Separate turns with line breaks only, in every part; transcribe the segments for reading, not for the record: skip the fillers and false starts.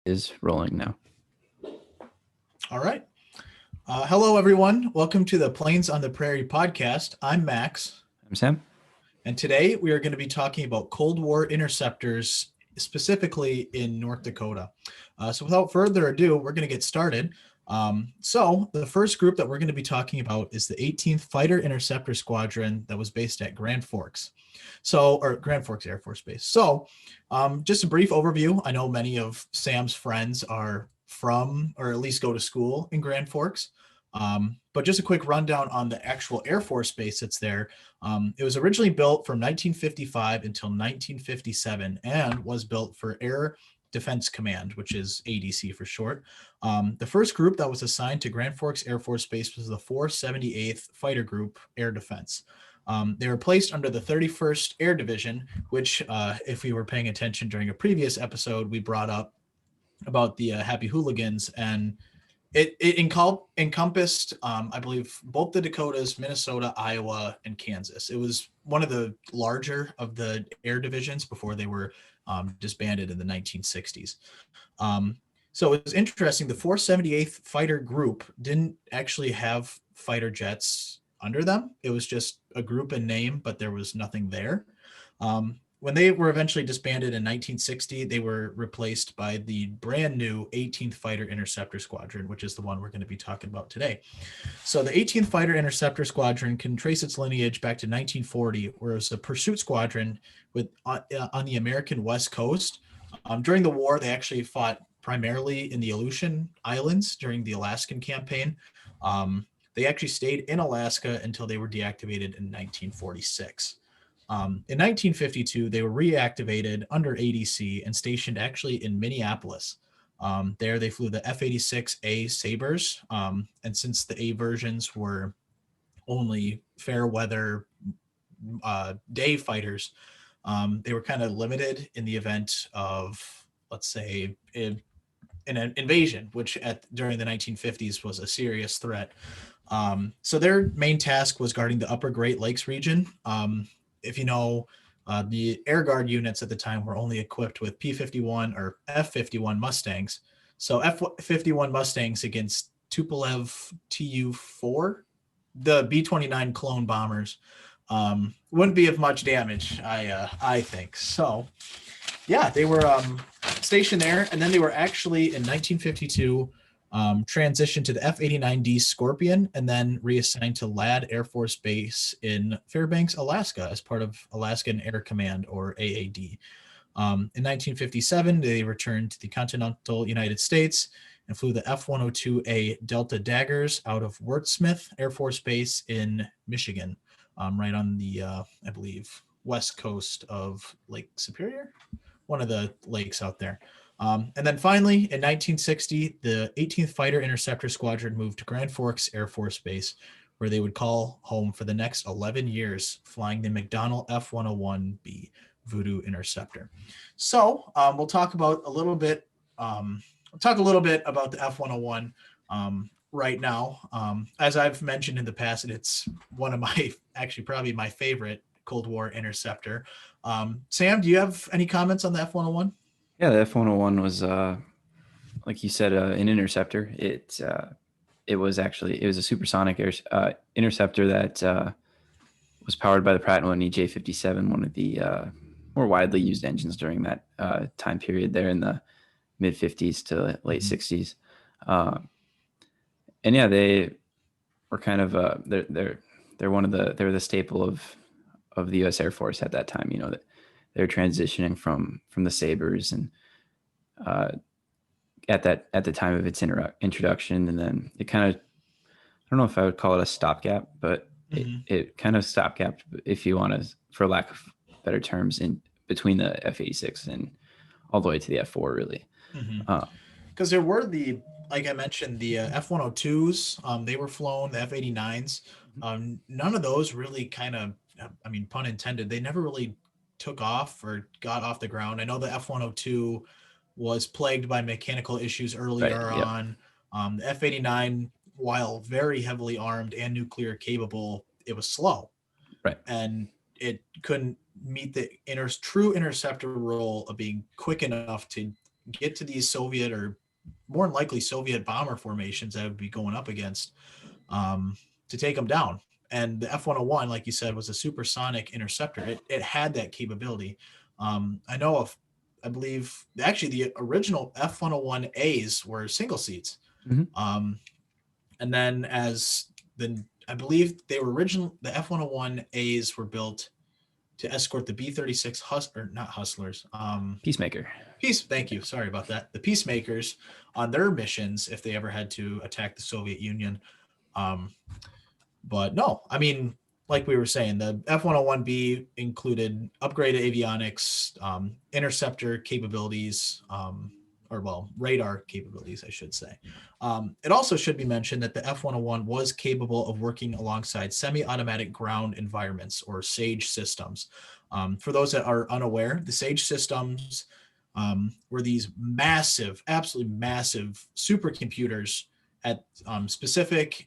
Is rolling now.
All right. Hello, everyone. Welcome to the Plains on the Prairie podcast. I'm Max,
I'm Sam.
and today we are going to be talking about Cold War interceptors, specifically in North Dakota. So, without further ado, we're going to get started. So, the first group that we're going to be talking about is the 18th Fighter Interceptor Squadron that was based at Grand Forks. Or Grand Forks Air Force Base. Just a brief overview. I know many of Sam's friends are from, or at least go to school in Grand Forks. But just a quick rundown on the actual Air Force Base that's there. It was originally built from 1955 until 1957 and was built for Air Defense Command, which is ADC for short. The first group that was assigned to Grand Forks Air Force Base was the 478th Fighter Group Air Defense. They were placed under the 31st Air Division, which, if we were paying attention during a previous episode, we brought up about the Happy Hooligans, and it encompassed, I believe, both the Dakotas, Minnesota, Iowa, and Kansas. It was one of the larger of the air divisions before they were disbanded in the 1960s. So it was interesting. The 478th Fighter Group didn't actually have fighter jets under them. It was just a group in name, but there was nothing there. When they were eventually disbanded in 1960, they were replaced by the brand new 18th Fighter Interceptor Squadron, which is the one we're going to be talking about today. So the 18th Fighter Interceptor Squadron can trace its lineage back to 1940, where it was a pursuit squadron on the American West Coast. During the war, they actually fought primarily in the Aleutian Islands during the Alaskan campaign. They actually stayed in Alaska until they were deactivated in 1946. In 1952, they were reactivated under ADC and stationed actually in Minneapolis. There, they flew the F-86A Sabres, and since the A versions were only fair weather day fighters, they were kind of limited in the event of, let's say, an invasion, which during the 1950s was a serious threat. So their main task was guarding the upper Great Lakes region. If you know, the Air Guard units at the time were only equipped with P-51 or F-51 Mustangs. So F-51 Mustangs against Tupolev Tu-4, the B-29 clone bombers, wouldn't be of much damage, I think. So, yeah, they were stationed there, and then they were actually in 1952 transitioned to the F-89D Scorpion and then reassigned to Ladd Air Force Base in Fairbanks, Alaska, as part of Alaskan Air Command, or AAD. In 1957, they returned to the continental United States and flew the F-102A Delta Daggers out of Wurtsmith Air Force Base in Michigan, right on the, I believe, west coast of Lake Superior, one of the lakes out there. And then finally, in 1960, the 18th Fighter Interceptor Squadron moved to Grand Forks Air Force Base, where they would call home for the next 11 years, flying the McDonnell F-101B Voodoo Interceptor. So we'll talk about a little bit. About the F-101 right now. As I've mentioned in the past, it's one of my, actually probably my favorite Cold War interceptor. Sam, do you have any comments on the F-101?
Yeah, the F-101 was, like you said, an interceptor. It was a supersonic interceptor that was powered by the Pratt & Whitney J57, one of the more widely used engines during that time period there in the mid 50s to late 60s. And yeah, they were kind of they're one of the staple of the U.S. Air Force at that time. You know, that they're transitioning from the Sabres and at the time of its introduction, and then it kind of, I don't know if I would call it a stopgap, but it kind of stopgapped, if you want to, for lack of better terms, in between the F-86 and all the way to the F-4, really.
Because there were like I mentioned, the F-102s, they were flown, the F-89s. None of those really kind of, I mean, pun intended, they never really took off or got off the ground. I know the F-102 was plagued by mechanical issues earlier on. The F-89, while very heavily armed and nuclear capable, it was slow.
Right.
And it couldn't meet the true interceptor role of being quick enough to get to these Soviet, or more than likely Soviet bomber formations that would be going up against, to take them down. And the F-101, like you said, was a supersonic interceptor. It had that capability. I believe actually the original F-101As were single seats.
Mhm.
And then I believe the F-101As were built to escort the B-36 not Hustlers.
Peacemaker.
Thank you. Sorry about that. The Peacemakers on their missions if they ever had to attack the Soviet Union. But no, I mean, like we were saying, the F-101B included upgraded avionics, interceptor capabilities, radar capabilities, I should say. It also should be mentioned that the F-101 was capable of working alongside semi-automatic ground environments, or SAGE systems. For those that are unaware, the SAGE systems were these massive, absolutely massive supercomputers at specific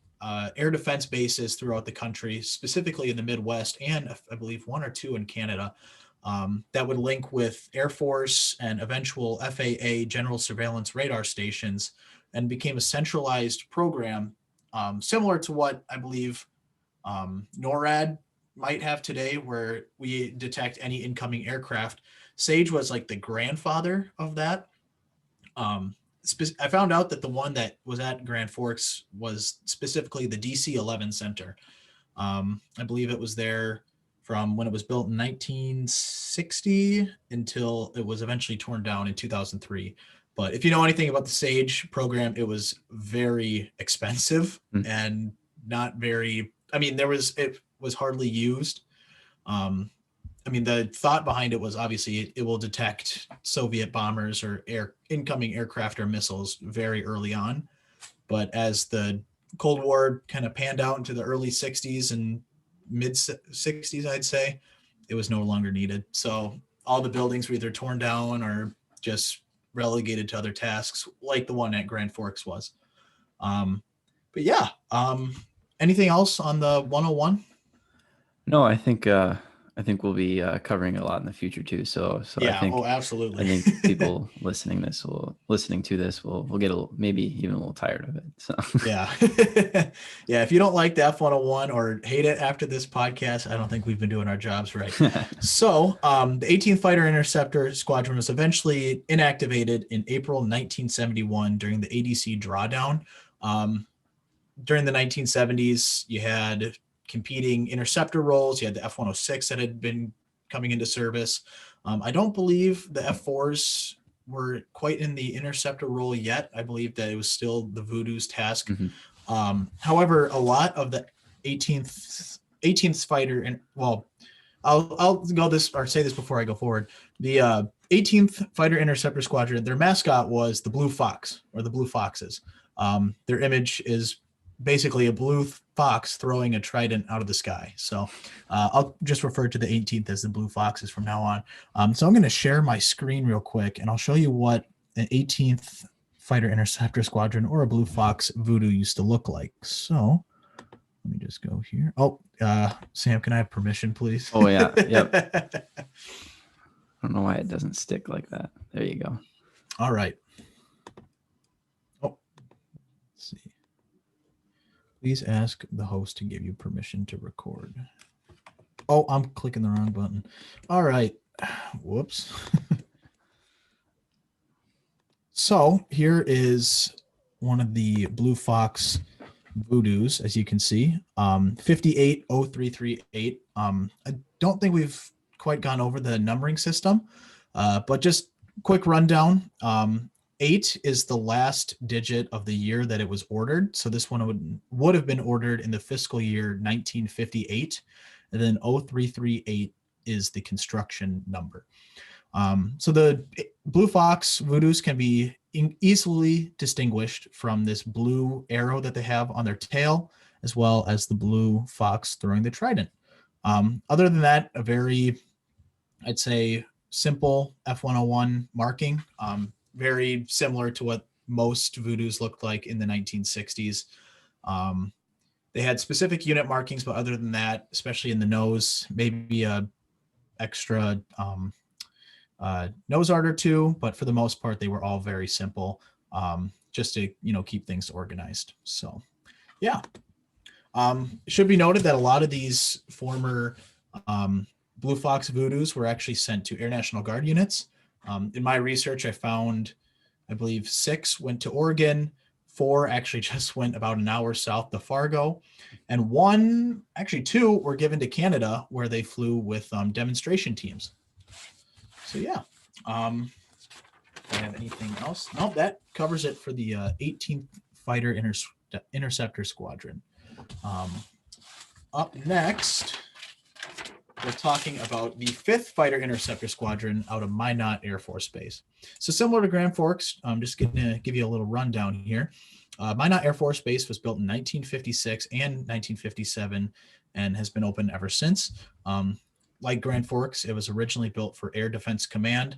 air defense bases throughout the country, specifically in the Midwest, and I believe one or two in Canada, that would link with Air Force and eventual FAA general surveillance radar stations, and became a centralized program similar to what I believe NORAD might have today, where we detect any incoming aircraft. SAGE was like the grandfather of that. I found out that the one that was at Grand Forks was specifically the DC-11 Center. I believe it was there from when it was built in 1960 until it was eventually torn down in 2003. But if you know anything about the SAGE program, it was very expensive and not very, I mean, it was hardly used. I mean, the thought behind it was obviously it will detect Soviet bombers or incoming aircraft or missiles very early on. But as the Cold War kind of panned out into the early 60s and mid 60s, I'd say, it was no longer needed. So all the buildings were either torn down or just relegated to other tasks, like the one at Grand Forks was. But yeah, anything else on the 101?
No, I think we'll be covering a lot in the future too. So
Yeah. Absolutely.
I think people listening to this will get maybe even a little tired of it. So
yeah. Yeah. If you don't like the F-101 or hate it after this podcast, I don't think we've been doing our jobs right. So the 18th Fighter Interceptor Squadron was eventually inactivated in April 1971 during the ADC drawdown. During the 1970s, you had competing interceptor roles. You had the F-106 that had been coming into service. I don't believe the F-4s were quite in the interceptor role yet. I believe that it was still the Voodoo's task. However, a lot of the 18th fighter, and well, I'll go this or say this before I go forward. The 18th Fighter Interceptor Squadron, their mascot was the Blue Fox, or the Blue Foxes. Their image is basically a blue fox throwing a trident out of the sky. So I'll just refer to the 18th as the Blue Foxes from now on. So I'm going to share my screen real quick, and I'll show you what an 18th Fighter Interceptor Squadron or a Blue Fox Voodoo used to look like. So let me just go here. Oh, Sam, can I have permission, please?
Oh, yeah. Yep. I don't know why it doesn't stick like that. There you go.
All right. Oh, let's see. Please ask the host to give you permission to record. Oh, I'm clicking the wrong button. All right. Whoops. So here is one of the Blue Fox Voodoos, as you can see, 580338. I don't think we've quite gone over the numbering system, but just quick rundown. 8 is the last digit of the year that it was ordered. So this one would have been ordered in the fiscal year 1958. And then 0338 is the construction number. So the Blue Fox Voodoos can be easily distinguished from this blue arrow that they have on their tail, as well as the Blue Fox throwing the trident. Other than that, a very, I'd say, simple F-101 marking, very similar to what most Voodoos looked like in the 1960s. They had specific unit markings, but other than that, especially in the nose, maybe a extra nose art or two, but for the most part, they were all very simple, just to, keep things organized. So, yeah. It should be noted that a lot of these former Blue Fox Voodoos were actually sent to Air National Guard units. In my research, I found, I believe, 6 went to Oregon, 4 actually just went about an hour south to Fargo, and 2 were given to Canada, where they flew with demonstration teams. So yeah. Do I have anything else? Nope, that covers it for the 18th Fighter Interceptor Squadron. Up next, we're talking about the 5th Fighter Interceptor Squadron out of Minot Air Force Base. So similar to Grand Forks, I'm just going to give you a little rundown here. Minot Air Force Base was built in 1956 and 1957 and has been open ever since. Like Grand Forks, it was originally built for Air Defense Command.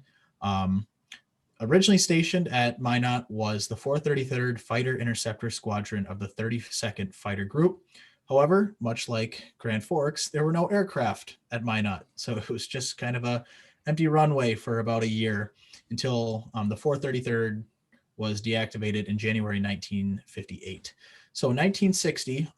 Originally stationed at Minot was the 433rd Fighter Interceptor Squadron of the 32nd Fighter Group. However, much like Grand Forks, there were no aircraft at Minot, so it was just kind of a empty runway for about a year until the 433rd was deactivated in January 1958. So in 1960,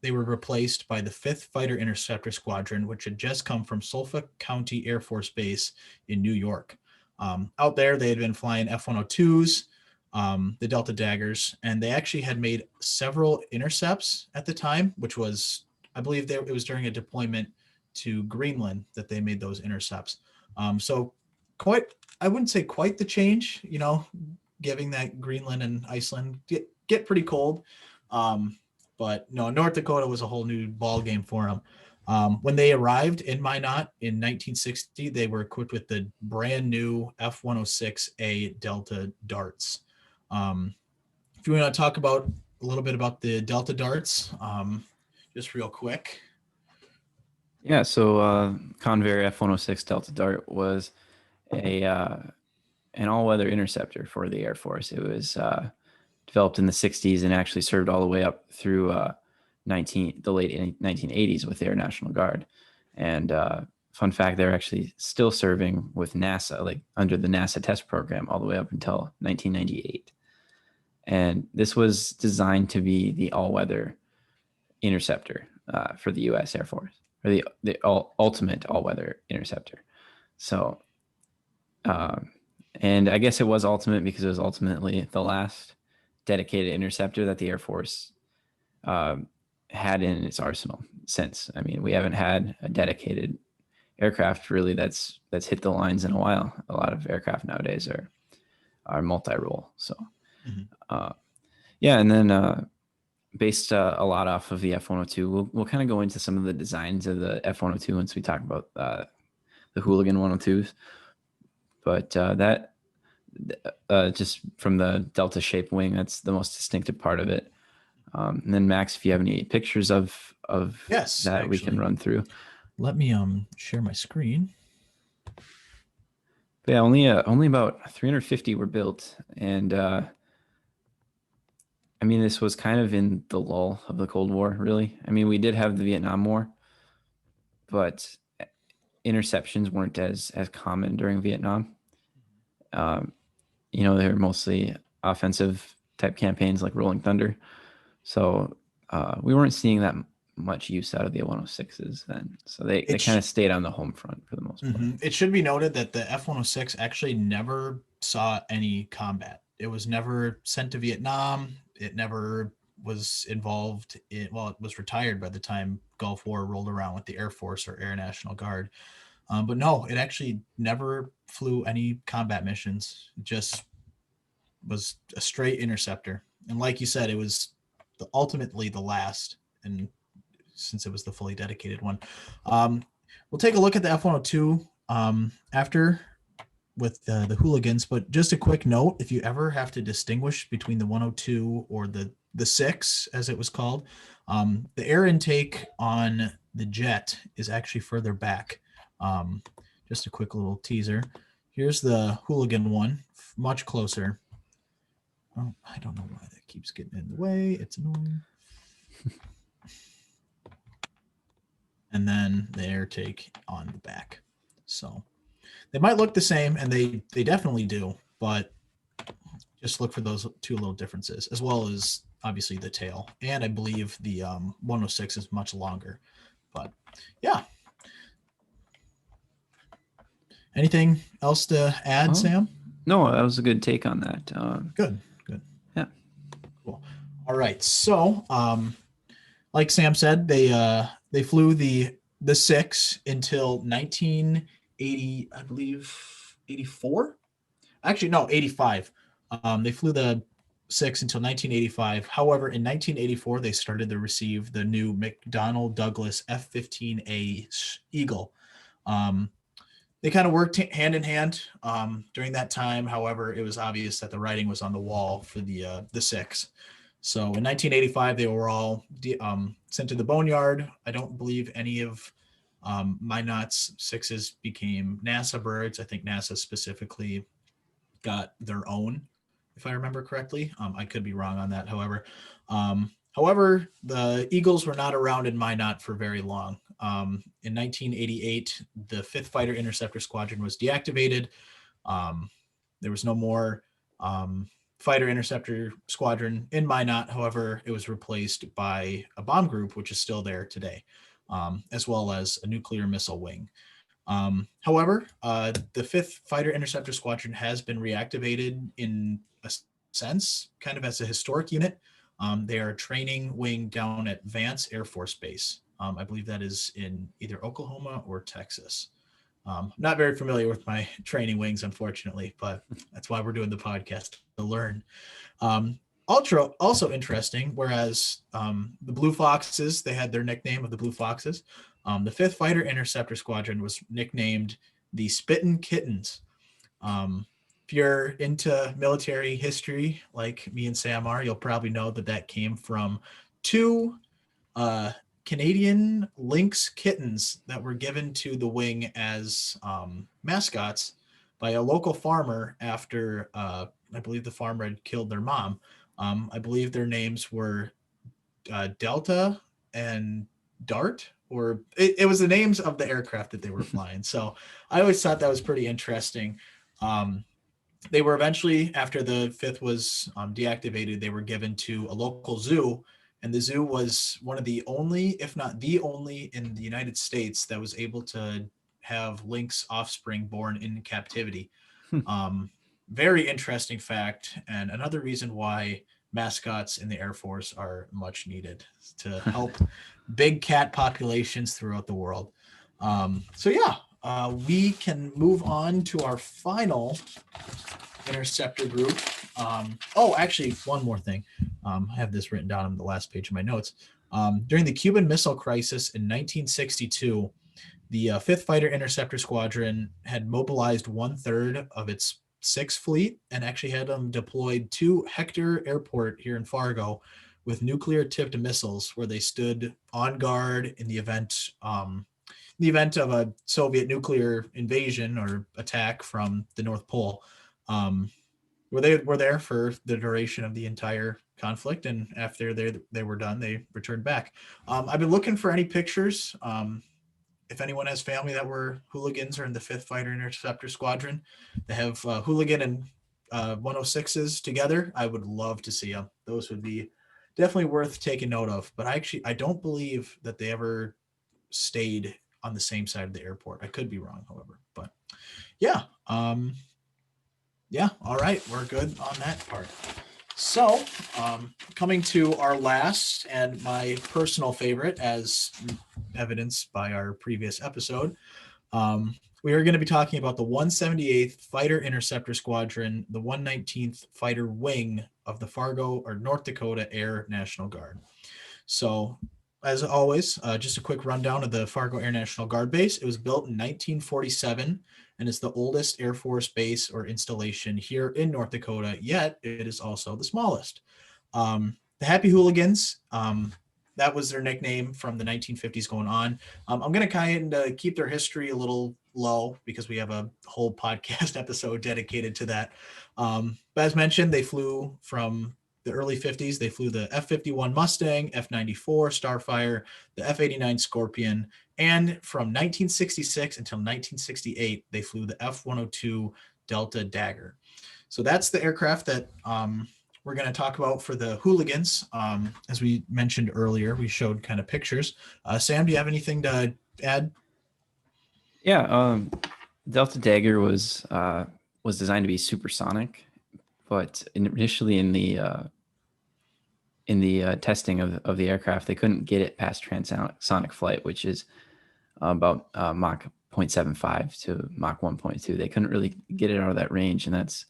they were replaced by the 5th Fighter Interceptor Squadron, which had just come from Suffolk County Air Force Base in New York. Out there, they had been flying F-102s, the Delta Daggers, and they actually had made several intercepts at the time, which was, I believe, it was during a deployment to Greenland that they made those intercepts. So I wouldn't say quite the change, giving that Greenland and Iceland get pretty cold. But no, North Dakota was a whole new ball game for them. When they arrived in Minot in 1960, they were equipped with the brand new F-106A Delta Darts. If you want to talk about a little bit about the Delta Darts, just real quick.
Yeah, so Convair F-106 Delta Dart was an all-weather interceptor for the Air Force. It was developed in the 60s and actually served all the way up through the late 1980s with the Air National Guard. And fun fact, they're actually still serving with NASA, like under the NASA test program, all the way up until 1998. And this was designed to be the all-weather interceptor for the U.S. Air Force, or the ultimate all-weather interceptor. So, and I guess it was ultimate because it was ultimately the last dedicated interceptor that the Air Force had in its arsenal since. I mean, we haven't had a dedicated aircraft really that's hit the lines in a while. A lot of aircraft nowadays are multi-role. So, yeah, and then based a lot off of the F-102, we'll kind of go into some of the designs of the F-102 once we talk about the Hooligan 102s. But that just from the Delta shape wing, that's the most distinctive part of it. And then Max, if you have any pictures of
yes,
that, actually, we can run through.
Let me share my screen.
But yeah, only about 350 were built, and I mean, this was kind of in the lull of the Cold War, really. I mean, we did have the Vietnam War, but interceptions weren't as common during Vietnam. They were mostly offensive type campaigns like Rolling Thunder. So we weren't seeing that much use out of the 106s then. So they kind of stayed on the home front for the most part.
It should be noted that the F-106 actually never saw any combat. It was never sent to Vietnam. It never was involved it was retired by the time Gulf War rolled around with the Air Force or Air National Guard. But no, it actually never flew any combat missions. It just was a straight interceptor. And like you said, it was ultimately the last, and since it was the fully dedicated one. We'll take a look at the F-102 after with the Hooligans, but just a quick note, if you ever have to distinguish between the 102 or the 6, as it was called, the air intake on the jet is actually further back. Just a quick little teaser. Here's the Hooligan one, much closer. Oh, I don't know why that keeps getting in the way. It's annoying. And then the air take on the back. So They might look the same, and they definitely do, but just look for those two little differences, as well as obviously the tail. And I believe the 106 is much longer. But yeah. Anything else to add, Sam?
No, that was a good take on that.
Good.
Yeah.
Cool. All right. So, like Sam said, they flew the 6 until 1980, I believe 84. Actually, no, 85. They flew the 6 until 1985. However, in 1984, they started to receive the new McDonnell Douglas F-15A Eagle. They kind of worked hand in hand during that time. However, it was obvious that the writing was on the wall for the 6. So in 1985, they were all sent to the boneyard. I don't believe any of Minot's 6s became NASA birds. I think NASA specifically got their own, if I remember correctly. I could be wrong on that, however. The Eagles were not around in Minot for very long. In 1988, the 5th Fighter Interceptor Squadron was deactivated. There was no more Fighter Interceptor Squadron in Minot. However, it was replaced by a bomb group, which is still there today, as well as a nuclear missile wing. However, the 5th Fighter Interceptor Squadron has been reactivated in a sense, kind of as a historic unit. They are a training wing down at Vance Air Force Base. I believe that is in either Oklahoma or Texas. Not very familiar with my training wings, unfortunately, but that's why we're doing the podcast, to learn. Also interesting, whereas the Blue Foxes, they had their nickname of the Blue Foxes. The 5th Fighter Interceptor Squadron was nicknamed the Spittin' Kittens. If you're into military history, like me and Sam are, you'll probably know that came from 2 Canadian lynx kittens that were given to the wing as mascots by a local farmer after I believe the farmer had killed their mom. I believe their names were Delta and Dart, or it was the names of the aircraft that they were flying. So I always thought that was pretty interesting. They were eventually, after the 5th was deactivated, they were given to a local zoo. And the zoo was one of the only, if not the only, in the United States that was able to have lynx offspring born in captivity. Very interesting fact, and another reason why mascots in the Air Force are much needed to help big cat populations throughout the world. We can move on to our final interceptor group. Actually, one more thing. I have this written down on the last page of my notes. During the Cuban Missile Crisis in 1962, the 5th Fighter Interceptor Squadron had mobilized 1/3 of its 6th fleet and actually had them deployed to Hector Airport here in Fargo with nuclear-tipped missiles, where they stood on guard in the event of a Soviet nuclear invasion or attack from the North Pole. They were there for the duration of the entire conflict, and after they were done, they returned back. I've been looking for any pictures. If anyone has family that were hooligans or in the 5th Fighter Interceptor Squadron, they have hooligan and 106s together, I would love to see them. Those would be definitely worth taking note of. But I don't believe that they ever stayed on the same side of the airport. I could be wrong, however. But yeah. All right. We're good on that part. So coming to our last and my personal favorite, as evidenced by our previous episode, we are going to be talking about the 178th Fighter Interceptor Squadron, the 119th Fighter Wing of the Fargo or North Dakota Air National Guard. So as always, just a quick rundown of the Fargo Air National Guard base. It was built in 1947 and is the oldest Air Force base or installation here in North Dakota, yet it is also the smallest. The Happy Hooligans, that was their nickname from the 1950s going on. I'm going to kind of keep their history a little low because we have a whole podcast episode dedicated to that. But as mentioned, they flew from the early 50s. They flew the F-51 Mustang, F-94 Starfire, the F-89 Scorpion, And from 1966 until 1968, they flew the F-102 Delta Dagger. So that's the aircraft that we're going to talk about for the hooligans. As we mentioned earlier, we showed kind of pictures. Sam, do you have anything to add?
Yeah, Delta Dagger was designed to be supersonic, but initially in the testing of the aircraft, they couldn't get it past transonic flight, which is about Mach 0.75 to Mach 1.2. They couldn't really get it out of that range, and that's,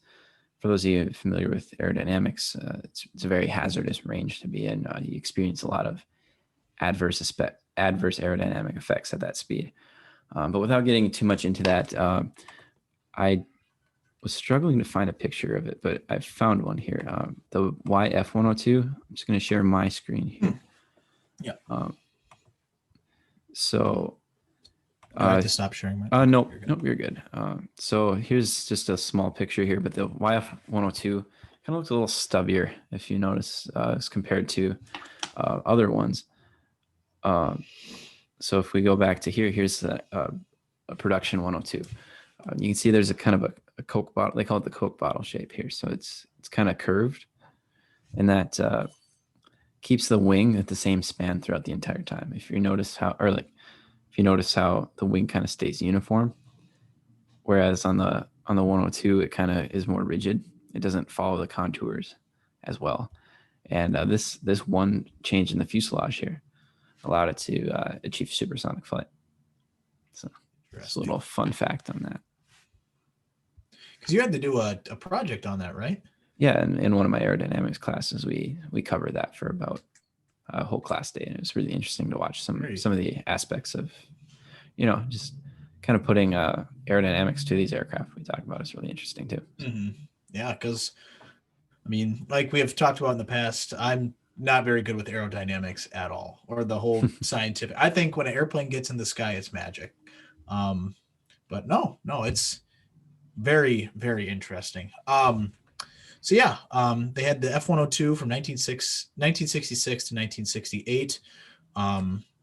for those of you familiar with aerodynamics, it's a very hazardous range to be in. You experience a lot of adverse aerodynamic effects at that speed. But without getting too much into that, I was struggling to find a picture of it, but I found one here. The YF-102. I'm just going to share my screen here.
Yeah.
So.
I have to stop sharing my.
Nope, you're good. So here's just a small picture here, but the YF-102 kind of looks a little stubbier, if you notice, as compared to other ones. So if we go back to here, here's a production 102. You can see there's a kind of a Coke bottle. They call it the Coke bottle shape here. So it's kind of curved, and that keeps the wing at the same span throughout the entire time. If you notice how the wing kind of stays uniform, whereas on the 102 it kind of is more rigid. It doesn't follow the contours as well. And this one change in the fuselage here allowed it to achieve supersonic flight. So just a little fun fact on that.
Because you had to do a project on that, right?
Yeah, in one of my aerodynamics classes, we covered that for about a whole class day, and it was really interesting to watch some of the aspects of, just kind of putting aerodynamics to these aircraft we talk about is really interesting too.
Mm-hmm. Yeah, because I mean, like we have talked about in the past, I'm not very good with aerodynamics at all, or the whole scientific. I think when an airplane gets in the sky, it's magic. But no, it's very, very interesting. So yeah, they had the F-102 from 1966 to 1968.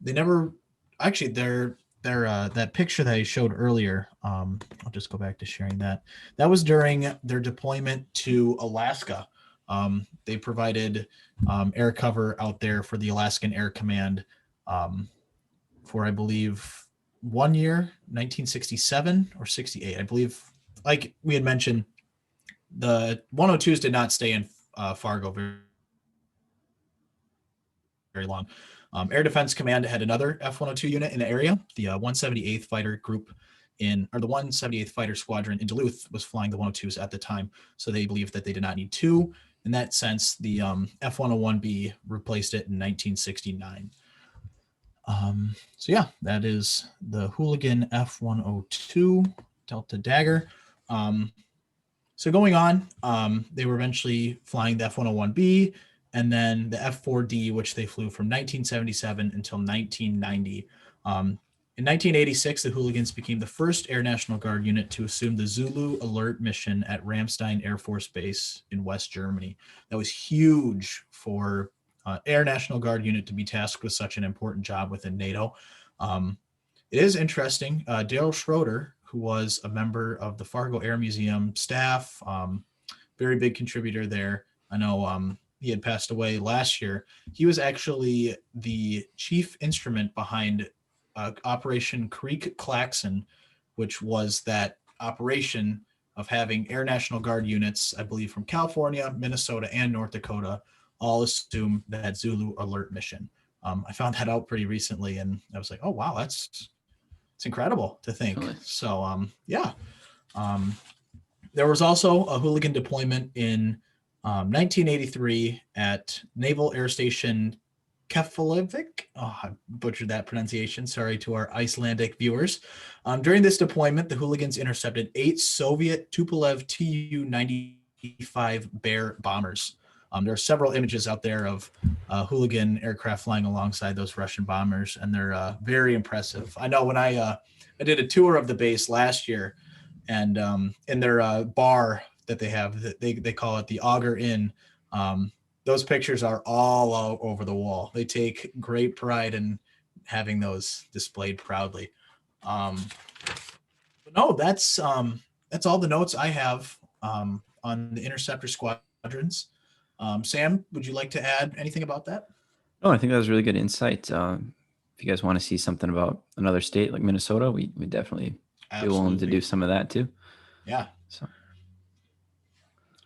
They never actually their that picture that I showed earlier. I'll just go back to sharing that. That was during their deployment to Alaska. They provided air cover out there for the Alaskan Air Command for, I believe, 1 year, 1967 or 68. I believe, like we had mentioned, the 102s did not stay in Fargo very long. Air Defense Command had another F-102 unit in the area. The 178th Fighter Group the 178th Fighter Squadron in Duluth was flying the 102s at the time, so they believed that they did not need two. In that sense, the F-101B replaced it in 1969. So yeah, that is the Hooligan F-102 Delta Dagger. So going on, they were eventually flying the F-101B and then the F-4D, which they flew from 1977 until 1990. In 1986, the Hooligans became the first Air National Guard unit to assume the Zulu Alert mission at Ramstein Air Force Base in West Germany. That was huge for Air National Guard unit to be tasked with such an important job within NATO. It is interesting. Daryl Schroeder, who was a member of the Fargo Air Museum staff, very big contributor there. I know he had passed away last year. He was actually the chief instrument behind Operation Creek Klaxon, which was that operation of having Air National Guard units, I believe, from California, Minnesota, and North Dakota, all assume that Zulu Alert mission. I found that out pretty recently, and I was like, oh, wow, it's incredible to think. Really? So, yeah. There was also a hooligan deployment in 1983 at Naval Air Station Keflavik. Oh, I butchered that pronunciation. Sorry to our Icelandic viewers. During this deployment, the hooligans intercepted 8 Soviet Tupolev Tu-95 Bear bombers. There are several images out there of hooligan aircraft flying alongside those Russian bombers, and they're very impressive. I know when I did a tour of the base last year, and in their bar that they have, they call it the Auger Inn. Those pictures are all over the wall. They take great pride in having those displayed proudly. But no, that's all the notes I have on the interceptor squadrons. Sam, would you like to add anything about that?
No, I think that was really good insight. If you guys want to see something about another state like Minnesota, we definitely be willing to do some of that too.
Yeah.
So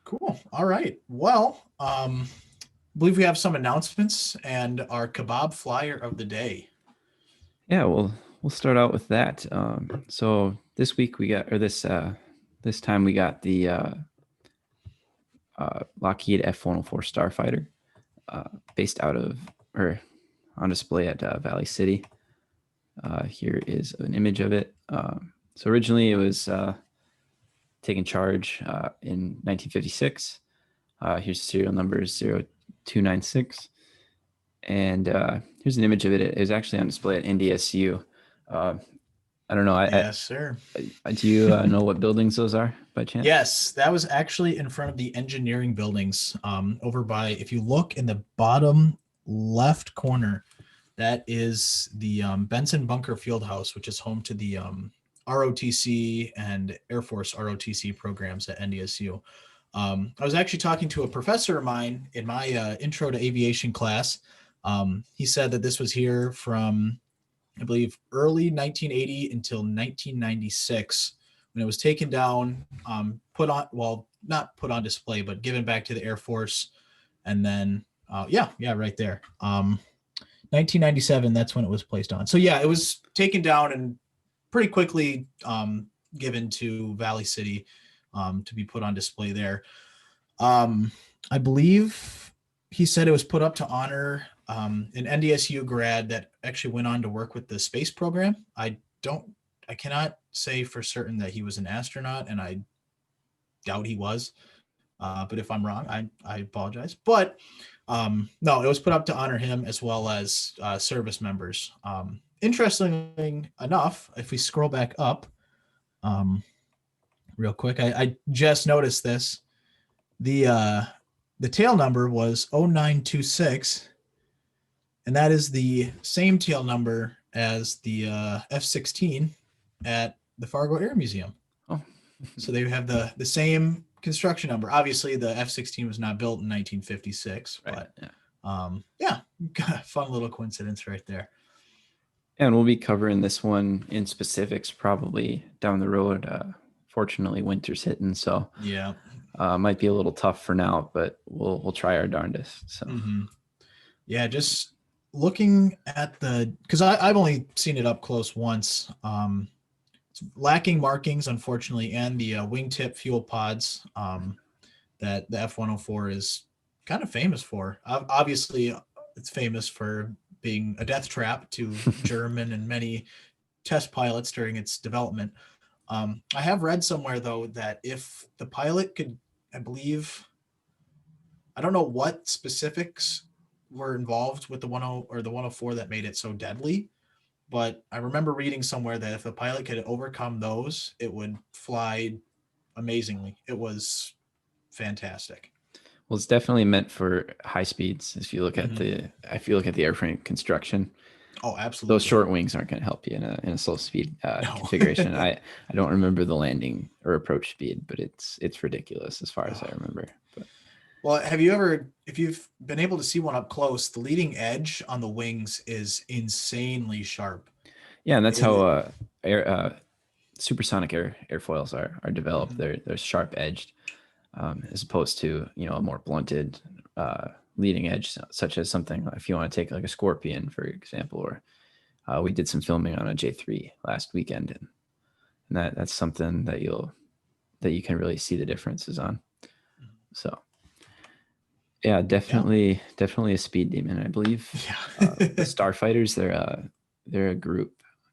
cool. All right. Well, I believe we have some announcements and our Kebab Flyer of the day.
yeah, we'll start out with that. So this week we got, or this time we got the Lockheed F-104 Starfighter, based out of, or on display at Valley City. Here is an image of it. So originally it was taken charge in 1956. Here's serial number 0296. And here's an image of it. It was actually on display at NDSU. I don't know.
Yes, sir.
Do you know what buildings those are by chance?
Yes, that was actually in front of the engineering buildings over by, if you look in the bottom left corner, that is the Benson Bunker Fieldhouse, which is home to the ROTC and Air Force ROTC programs at NDSU. I was actually talking to a professor of mine in my intro to aviation class. He said that this was here from, I believe, early 1980 until 1996, when it was taken down, put on, well, not put on display, but given back to the Air Force. And then, right there. 1997, that's when it was placed on. So yeah, it was taken down and pretty quickly given to Valley City to be put on display there. I believe he said it was put up to honor an NDSU grad that actually went on to work with the space program. I cannot say for certain that he was an astronaut, and I doubt he was. But if I'm wrong, I apologize. But no, it was put up to honor him as well as service members. Interestingly enough, if we scroll back up real quick, I just noticed this. The tail number was 0926, and that is the same tail number as the F-16 at the Fargo Air Museum.
Oh.
So they have the same construction number. Obviously, the F-16 was not built in 1956, right, but yeah, fun little coincidence right there.
And we'll be covering this one in specifics probably down the road. Fortunately, winter's hitting, so
yeah,
might be a little tough for now, but we'll try our darndest. So
yeah, just looking at because I've only seen it up close once. It's lacking markings, unfortunately, and the wingtip fuel pods that the F-104 is kind of famous for. Obviously, it's famous for being a death trap to German and many test pilots during its development. I have read somewhere, though, that if the pilot could, I believe, I don't know what specifics were involved with the 10 or the 104 that made it so deadly, but I remember reading somewhere that if the pilot could overcome those, it would fly amazingly. It was fantastic.
Well, it's definitely meant for high speeds. If you look at the airframe construction,
oh, absolutely,
those short wings aren't going to help you in a slow speed configuration. I don't remember the landing or approach speed, but it's ridiculous as far as I remember. But.
Well, if you've been able to see one up close, the leading edge on the wings is insanely sharp.
Yeah, and that's how supersonic airfoils are developed. They're sharp edged, as opposed to a more blunted leading edge, such as something if you want to take like a Scorpion, for example, or we did some filming on a J3 last weekend, and that's something that you can really see the differences on. So yeah, definitely a speed demon, I believe.
Yeah.
The Starfighters, they're a group,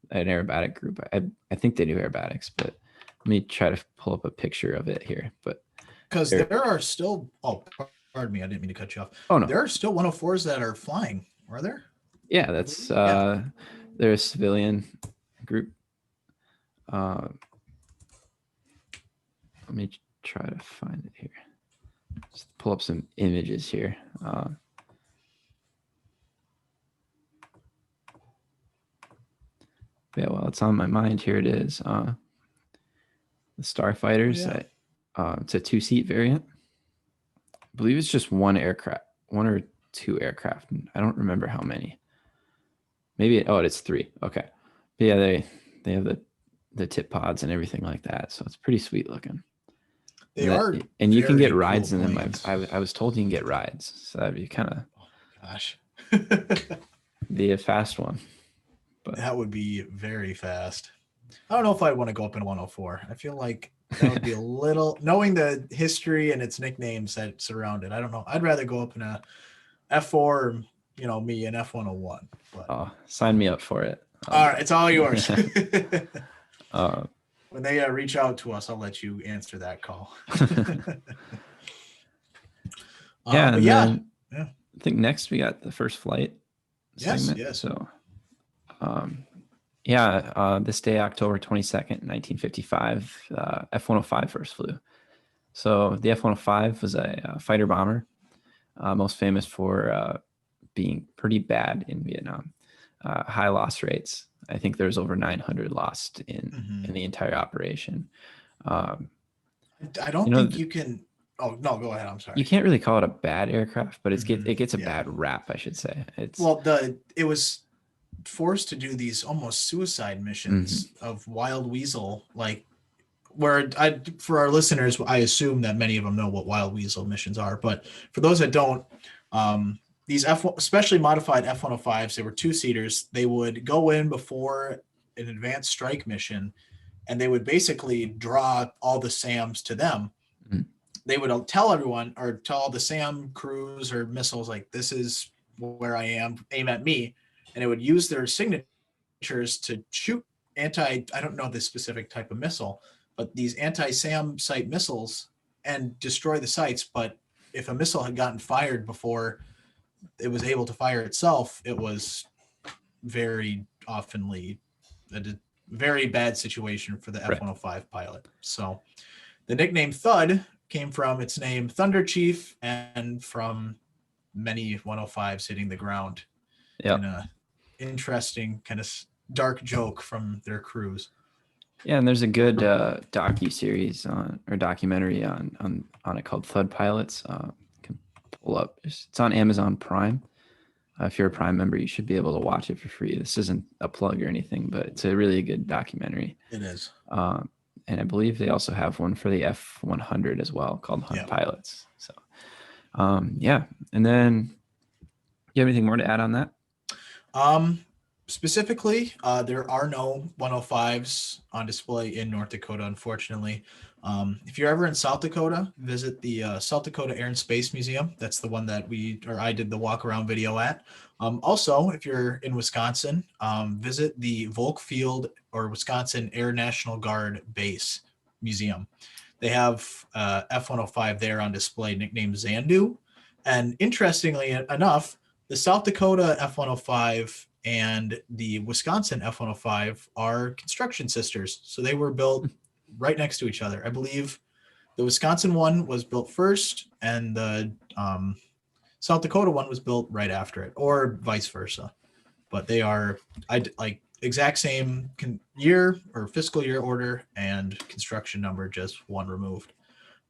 an aerobatic group. I think they do aerobatics, but let me try to pull up a picture of it here. But
because there are still, pardon me, I didn't mean to cut you off.
Oh no,
there are still 104s that are flying. Are there?
Yeah, that's they're a civilian group. Let me try to find it here. Just pull up some images here. Yeah, well, it's on my mind. Here it is. The Starfighters.
Oh, yeah.
It's a 2-seat variant. I believe it's just one aircraft, one or two aircraft. I don't remember how many. Maybe it's 3. Okay. But yeah, they have the tip pods and everything like that. So it's pretty sweet looking.
They are
And you can get
very cool
rides in them.
planes.
I was told you can get rides, so that'd be kind of
Oh my gosh.
the fast one. But
That would be very fast. I don't know if I'd want to go up in a 104. I feel like that would be a little, knowing the history and its nicknames that surround it. I don't know. I'd rather go up in a F4 or, me an F-101. But
sign me up for it.
all right, it's all yours.
uh,
When they reach out to us, I'll let you answer that call.
yeah,
but
and
yeah,
then I think next we got the first flight segment.
Yes.
So, this day, October 22nd, 1955, F-105 first flew. So the F-105 was a fighter bomber, most famous for being pretty bad in Vietnam. High loss rates. I think there's over 900 lost in the entire operation.
I don't think you can. Oh no, go ahead. I'm sorry.
You can't really call it a bad aircraft, but it gets a bad rap, I should say. It
was forced to do these almost suicide missions of Wild Weasel, like for our listeners, I assume that many of them know what Wild Weasel missions are, but for those that don't, these especially modified F-105s, they were 2-seaters. They would go in before an advanced strike mission, and they would basically draw all the SAMs to them. They would tell everyone, or tell all the SAM crews or missiles, like, this is where I am, aim at me. And it would use their signatures to shoot I don't know the specific type of missile, but these anti-SAM site missiles, and destroy the sites. But if a missile had gotten fired before it was able to fire itself, it was very oftenly a very bad situation for the F-105 pilot. So the nickname Thud came from its name Thunder Chief, and from many 105s hitting the ground in a interesting kind of dark joke from their crews.
Yeah, and there's a good documentary on it called Thud Pilots. You can pull up. It's on Amazon Prime. If you're a Prime member, you should be able to watch it for free. This isn't a plug or anything, but it's a really good documentary.
It is.
And I believe they also have one for the F-100 as well, called Hunt Pilots. So, And then, you have anything more to add on that?
Specifically, there are no 105s on display in North Dakota, unfortunately. If you're ever in South Dakota, visit the South Dakota Air and Space Museum. That's the one that I did the walk around video at. Also, if you're in Wisconsin, visit the Volk Field or Wisconsin Air National Guard Base Museum. They have F-105 there on display, nicknamed Zandu. And interestingly enough, the South Dakota F-105 and the Wisconsin F-105 are construction sisters. So they were built right next to each other. I believe the Wisconsin one was built first, and the South Dakota one was built right after it, or vice versa. But they are exact same year or fiscal year order and construction number, just one removed.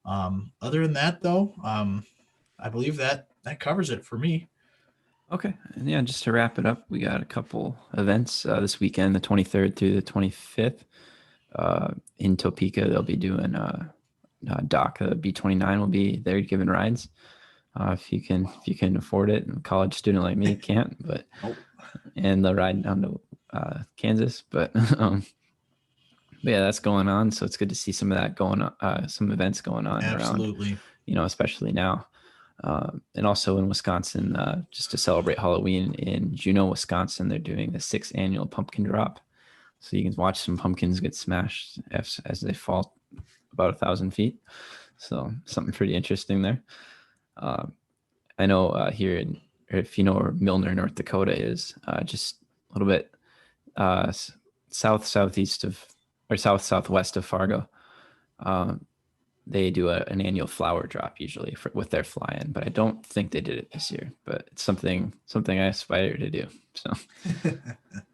Other than that, though, I believe that covers it for me.
Okay. And yeah, just to wrap it up, we got a couple events this weekend, the 23rd through the 25th. In Topeka, they'll be doing Doc B-29 will be there giving rides. If you can afford it, a college student like me can't, but and they'll ride down to Kansas. But yeah, that's going on. So it's good to see some of that going on, some events going on
Absolutely.
around, especially now. And also in Wisconsin, just to celebrate Halloween in Juneau, Wisconsin, they're doing the 6th annual pumpkin drop. So you can watch some pumpkins get smashed as they fall about 1,000 feet. So something pretty interesting there. I know here if you know where Milner, North Dakota is, just a little bit southwest of Fargo. They do an annual flower drop usually with their fly-in, but I don't think they did it this year. But it's something I aspire to do. So,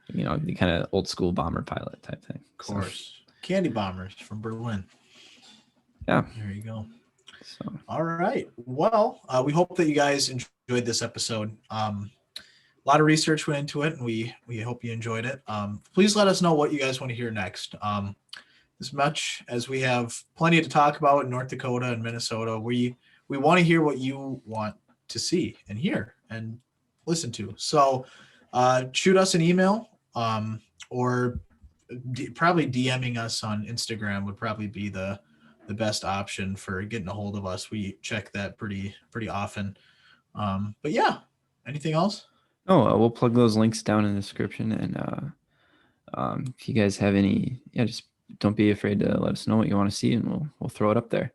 the kind of old school bomber pilot type thing.
Of course. Candy bombers from Berlin.
Yeah.
There you go.
So,
all right. Well, we hope that you guys enjoyed this episode. A lot of research went into it, and we hope you enjoyed it. Please let us know what you guys want to hear next. As much as we have plenty to talk about in North Dakota and Minnesota, we want to hear what you want to see and hear and listen to. So shoot us an email, or probably DMing us on Instagram would probably be the best option for getting a hold of us. We check that pretty often. But yeah, anything else?
Oh, we'll plug those links down in the description, and if you guys have any, just don't be afraid to let us know what you want to see, and we'll throw it up there.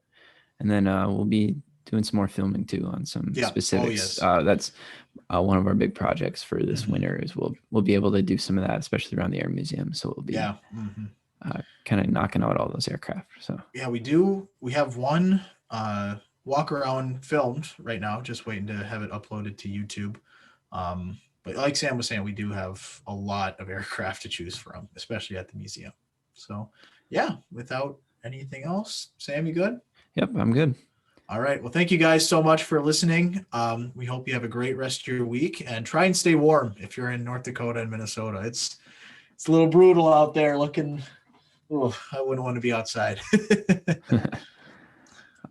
And then we'll be doing some more filming too on some specifics.
Oh, yes.
That's one of our big projects for this winter is we'll be able to do some of that, especially around the Air Museum. So we'll be kind of knocking out all those aircraft. So
yeah, we do. We have one walk around filmed right now, just waiting to have it uploaded to YouTube. But like Sam was saying, we do have a lot of aircraft to choose from, especially at the museum. So yeah, without anything else, Sam, you good?
Yep, I'm good.
All right. Well, thank you guys so much for listening. We hope you have a great rest of your week, and try and stay warm if you're in North Dakota and Minnesota. It's a little brutal out there looking. Oh, I wouldn't want to be outside.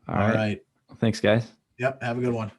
All right. Thanks, guys.
Yep. Have a good one.